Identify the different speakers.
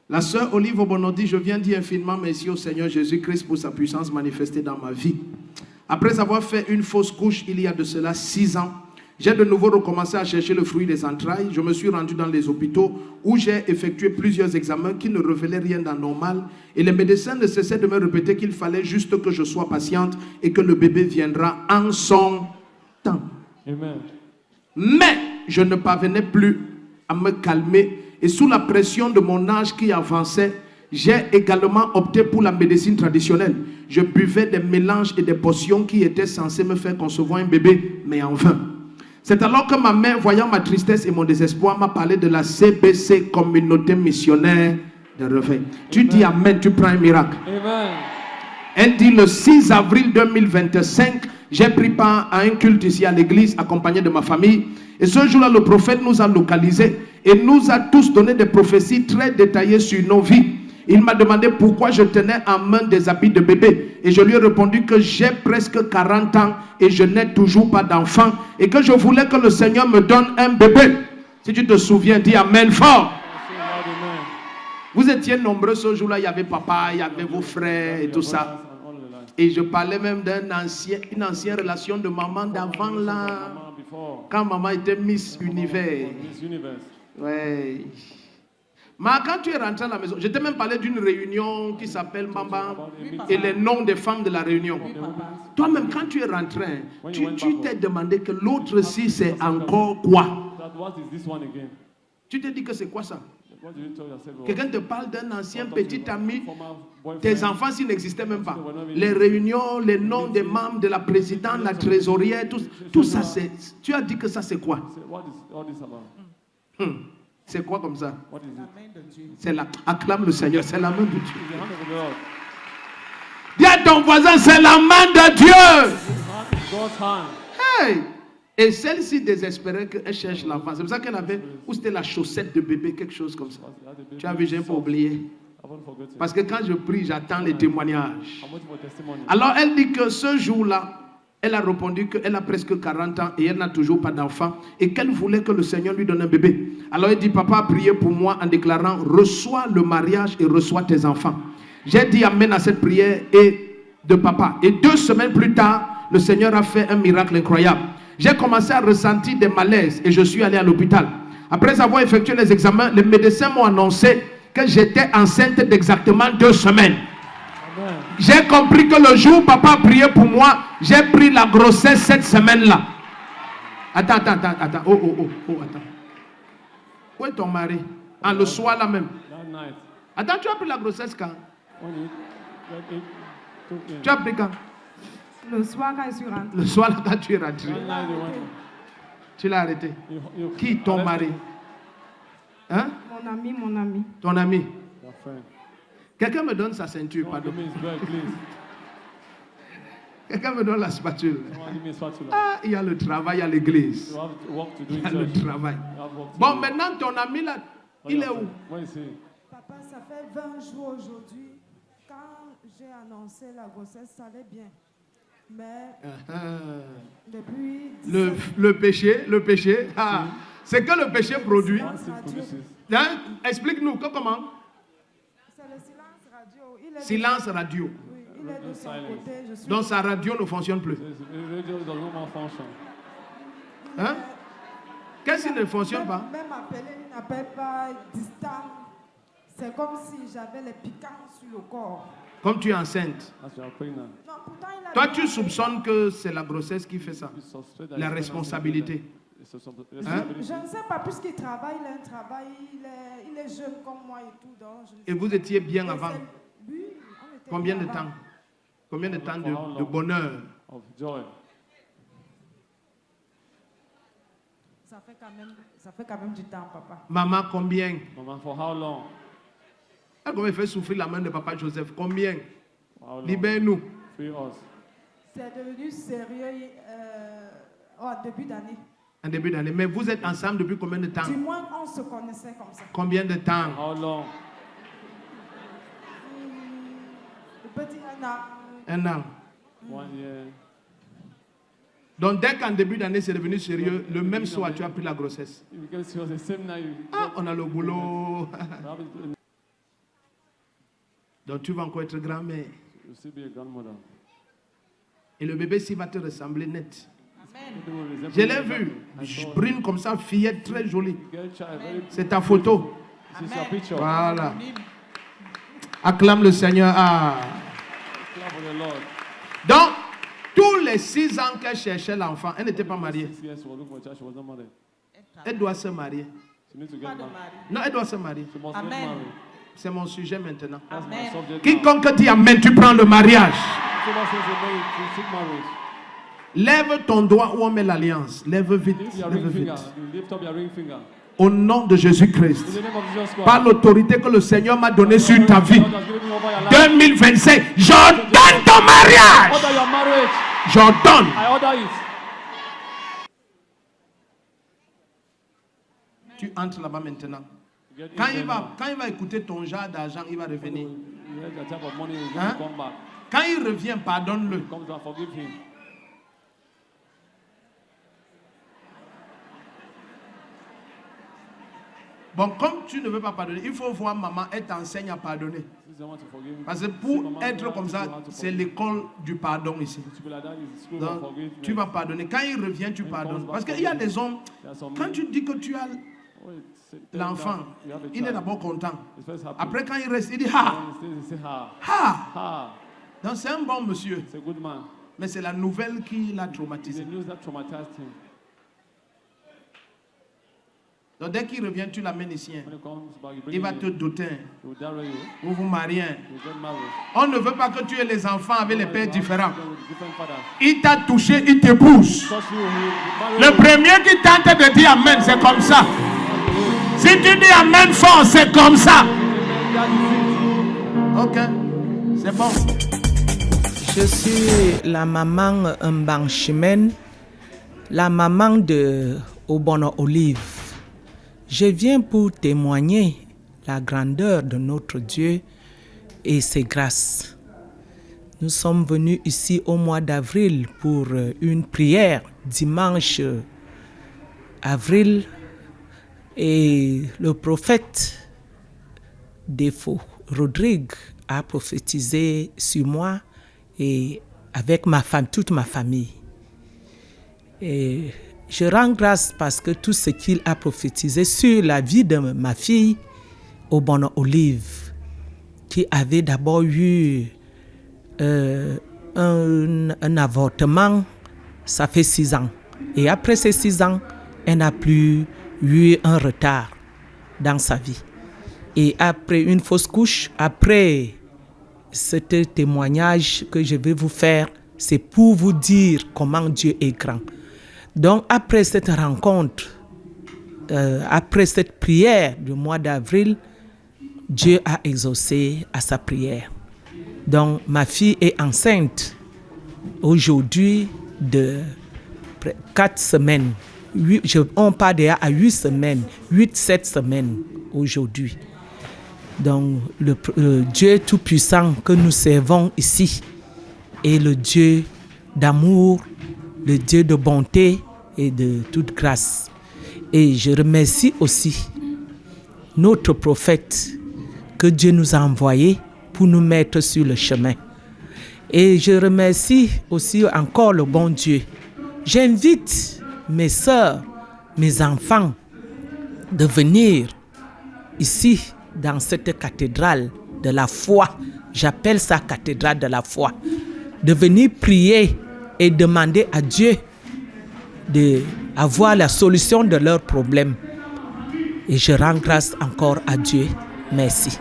Speaker 1: La sœur Olive Obono dit, je viens dire infiniment merci au Seigneur Jésus-Christ pour sa puissance manifestée dans ma vie. Après avoir fait une fausse couche il y a de cela 6 ans, j'ai de nouveau recommencé à chercher le fruit des entrailles. Je me suis rendu dans les hôpitaux où j'ai effectué plusieurs examens qui ne révélaient rien d'anormal. Et les médecins ne cessaient de me répéter qu'il fallait juste que je sois patiente et que le bébé viendra en son temps.
Speaker 2: Amen.
Speaker 1: Mais je ne parvenais plus à me calmer. Et sous la pression de mon âge qui avançait, j'ai également opté pour la médecine traditionnelle. Je buvais des mélanges et des potions qui étaient censés me faire concevoir un bébé, mais en vain. C'est alors que ma mère, voyant ma tristesse et mon désespoir, m'a parlé de la CBC, Communauté Missionnaire de Réveil. Tu dis Amen, tu prends un miracle.
Speaker 2: Amen.
Speaker 1: Elle dit le 6 avril 2025, j'ai pris part à un culte ici à l'église, accompagné de ma famille. Et ce jour-là, le prophète nous a localisés et nous a tous donné des prophéties très détaillées sur nos vies. Il m'a demandé pourquoi je tenais en main des habits de bébé. Et je lui ai répondu que j'ai presque 40 ans et je n'ai toujours pas d'enfant. Et que je voulais que le Seigneur me donne un bébé. Si tu te souviens, dis Amen fort. Vous étiez nombreux ce jour-là. Il y avait papa, il y avait vos frères et tout ça. Et je parlais même une ancienne relation de maman d'avant là. Quand maman était Miss Univers. Ouais. Mais quand tu es rentré à la maison, je t'ai même parlé d'une réunion qui s'appelle Mamba et les noms des femmes de la réunion. Toi-même, quand tu es rentré, tu t'es demandé que l'autre ci c'est encore quoi? Tu t'es dit que c'est quoi ça? Quelqu'un te parle d'un ancien petit ami, tes enfants s'ils n'existaient même pas. Les réunions, les noms des membres de la présidente, la trésorière, tout ça c'est. Tu as dit que ça c'est quoi? C'est quoi comme ça? C'est la. Acclame le Seigneur, c'est la main de Dieu. Dis à ton voisin, c'est la main de Dieu. Hey! Et celle-ci désespérait qu'elle cherche l'enfant. C'est pour ça qu'elle avait, ou c'était la chaussette de bébé, quelque chose comme ça. Tu as vu, j'ai pas oublié. Parce que quand je prie, j'attends les témoignages. Alors elle dit que ce jour-là, elle a répondu qu'elle a presque 40 ans et elle n'a toujours pas d'enfant et qu'elle voulait que le Seigneur lui donne un bébé. Alors elle dit, papa a prié pour moi en déclarant, reçois le mariage et reçois tes enfants. J'ai dit amen à cette prière et de papa. Et 2 semaines plus tard, le Seigneur a fait un miracle incroyable. J'ai commencé à ressentir des malaises et je suis allé à l'hôpital. Après avoir effectué les examens, les médecins m'ont annoncé que j'étais enceinte d'exactement 2 semaines. J'ai compris que le jour où papa a prié pour moi, j'ai pris la grossesse cette semaine-là. Attends. Attends. Où est ton mari? Ah, le soir là même. Attends, tu as pris la grossesse quand? Tu as pris quand?
Speaker 3: Le soir quand je suis rentrée.
Speaker 1: Le soir là quand tu es rentré. Tu l'as arrêté. Qui ton mari? Hein?
Speaker 3: Mon ami.
Speaker 1: Ton ami? Quelqu'un me donne sa ceinture, pardon. Quelqu'un me donne la spatule. Ah, il y a le travail à l'église. Il y a le travail. Bon, maintenant ton ami là, il est où?
Speaker 3: Papa, ça fait 20 jours aujourd'hui. Quand j'ai annoncé la grossesse, ça allait bien. Mais depuis
Speaker 1: le péché, ah, c'est que le péché produit. Hein? Explique-nous comment.
Speaker 3: C'est le silence radio.
Speaker 1: Silence radio.
Speaker 3: Oui, il est de son côté.
Speaker 1: Donc sa radio ne fonctionne plus. Hein? Qu'est-ce qui ne fonctionne pas?
Speaker 3: Même appelé, il n'appelle pas distant. C'est comme si j'avais les piquants sur le corps.
Speaker 1: Comme tu es enceinte.
Speaker 3: Non, pourtant,
Speaker 1: toi, tu soupçonnes que c'est la grossesse qui fait ça. La responsabilité.
Speaker 3: Hein? Je ne sais pas, puisqu'il travaille, il a un travail, il est jeune comme moi et tout. Donc
Speaker 1: et vous étiez bien avant?
Speaker 3: Oui,
Speaker 1: combien de temps? Combien de temps de bonheur?
Speaker 3: Ça fait quand même du temps, papa.
Speaker 1: Maman, combien?
Speaker 2: Maman, for how long?
Speaker 1: Comment il fait souffrir la main de papa Joseph? Combien? Libère-nous.
Speaker 3: C'est devenu sérieux en début d'année.
Speaker 1: En début d'année. Mais vous êtes ensemble depuis combien de temps?
Speaker 3: Du moins, on se connaissait comme ça.
Speaker 1: Combien de temps?
Speaker 2: How long?
Speaker 3: Petit 1 an.
Speaker 1: 1 an.
Speaker 2: 1 year.
Speaker 1: Donc dès qu'en début d'année c'est devenu sérieux, le même soir tu as pris la grossesse. Ah, on a le boulot. Donc tu vas encore être grand-mère. Et le bébé s'il va te ressembler net. Amen. Je l'ai vu. Brune comme ça, fillette très jolie. C'est ta photo. Amen. Voilà. Acclame le Seigneur. Ah. Donc, tous les 6 ans qu'elle cherchait l'enfant, elle n'était pas mariée. Elle doit se marier. Non, elle doit se marier. Amen. C'est mon sujet maintenant. Amen. Quiconque dit Amen, tu prends le mariage. Lève ton doigt où on met l'alliance. Lève vite. Lève vite. Au nom de Jésus-Christ, par l'autorité que le Seigneur m'a donnée sur ta vie, 2025, j'ordonne ton mariage. J'ordonne. Tu entres là-bas maintenant. Quand il va écouter ton genre d'argent, il va revenir. Hein? Quand il revient, pardonne-le. Bon, comme tu ne veux pas pardonner, il faut voir maman, elle t'enseigne à pardonner. Parce que pour être comme ça, c'est l'école du pardon ici. Donc, tu vas pardonner. Quand il revient, tu pardonnes. Parce qu'il y a des hommes, quand tu dis que tu as l'enfant, il est d'abord content. Après, quand il reste, il dit ha! Ha! Donc, c'est un bon monsieur. Mais c'est la nouvelle qui l'a traumatisé. Donc dès qu'il revient, tu l'amènes ici. Il va te doter. Vous vous mariez. On ne veut pas que tu aies les enfants avec les pères différents. Il t'a touché, il te pousse. Le premier qui tente de dire Amen, c'est comme ça. Si tu dis Amen fort, c'est comme ça. Ok, c'est bon.
Speaker 2: Je suis la maman Mbanchimen, la maman de Obono Olive. Je viens pour témoigner la grandeur de notre Dieu et ses grâces. Nous sommes venus ici au mois d'avril pour une prière dimanche avril et le prophète Defo Rodrigue a prophétisé sur moi et avec ma femme, toute ma famille. Et je rends grâce parce que tout ce qu'il a prophétisé sur la vie de ma fille, Obono Olive, qui avait d'abord eu un avortement, ça fait 6 ans. Et après ces 6 ans, elle n'a plus eu un retard dans sa vie. Et après une fausse couche, après ce témoignage que je vais vous faire, c'est pour vous dire comment Dieu est grand. Donc après cette rencontre, après cette prière du mois d'avril, Dieu a exaucé à sa prière. Donc ma fille est enceinte aujourd'hui de 4 semaines. On part déjà à 8 semaines, 8-7 semaines aujourd'hui. Donc le Dieu Tout-Puissant que nous servons ici est le Dieu d'amour, le Dieu de bonté et de toute grâce. Et je remercie aussi notre prophète que Dieu nous a envoyé pour nous mettre sur le chemin. Et je remercie aussi encore le bon Dieu. J'invite mes sœurs, mes enfants de venir ici dans cette cathédrale de la foi. J'appelle ça cathédrale de la foi. De venir prier et demander à Dieu d'avoir la solution de leurs problèmes. Et je rends grâce encore à Dieu. Merci.